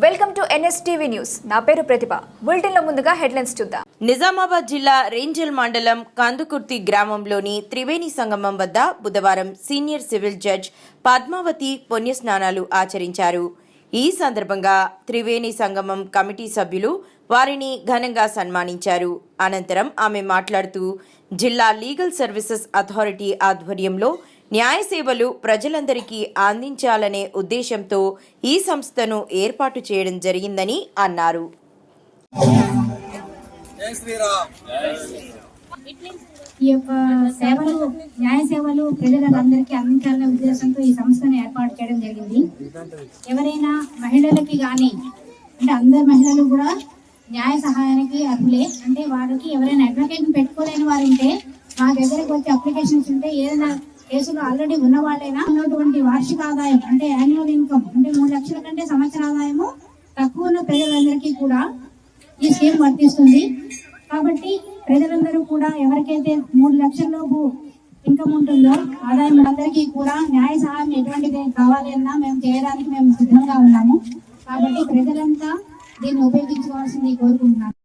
Welcome to NSTV news. నా పేరు ప్రతిభ. బులెటిన్లో ముందుగా హెడ్లైన్స్ చూద్దాం. నిజామాబాద్ జిల్లా రేంజల్ మండలం కందుకుర్తి గ్రామంలోని త్రివేణి సంగమం వద్ద బుధవారం సీనియర్ సివిల్ జడ్జ్ పద్మావతి పుణ్యస్నానాలు ఆచరించారు. ఈ సందర్భంగా త్రివేణి సంగమం కమిటీ సభ్యులు వారిని ఘనంగా సన్మానించారు. అనంతరం ఆమె మాట్లాడుతూ జిల్లా లీగల్ సర్వీసెస్ అథారిటీ ఆధ్వర్యంలో న్యాయ సేవలు ప్రజలందరికీ అందించాలనే ఉద్దేశంతో ఈ సంస్థను ఏర్పాటు చేయడం జరిగిందని అన్నారు. ఈ యొక్క సేవలు న్యాయ సేవలు ప్రజలందరికీ అందించాలనే ఉద్దేశంతో ఈ సంస్థను ఏర్పాటు చేయడం జరిగింది. ఎవరైనా మహిళలకి కానీ అంటే అందరు మహిళలు కూడా న్యాయ సహాయానికి అర్హులే. అంటే వారికి ఎవరైనా అడ్వకేట్ పెట్టుకోలేని వారు ఉంటే మా దగ్గరకు వచ్చి అప్లికేషన్స్ ఉంటే ఏదైనా కేసులో ఆల్రెడీ ఉన్న వాళ్ళైనా ఉన్నటువంటి వార్షిక ఆదాయం అంటే యాన్యువల్ ఇన్కమ్ అంటే 3 లక్షల కంటే సంవత్సర ఆదాయము తక్కువ ఉన్న ప్రజలందరికీ కూడా ఈ స్కీమ్ వర్తిస్తుంది. కాబట్టి ప్రజలందరూ కూడా ఎవరికైతే 3 లక్షల లోపు ఇన్కమ్ ఉంటుందో ఆదాయం అందరికీ కూడా న్యాయ సహాయం ఎటువంటిది కావాలి అన్నా మేము చేయడానికి మేము సిద్ధంగా ఉన్నాము. కాబట్టి ప్రజలంతా దీన్ని ఉపయోగించుకోవాల్సింది కోరుకుంటున్నాను.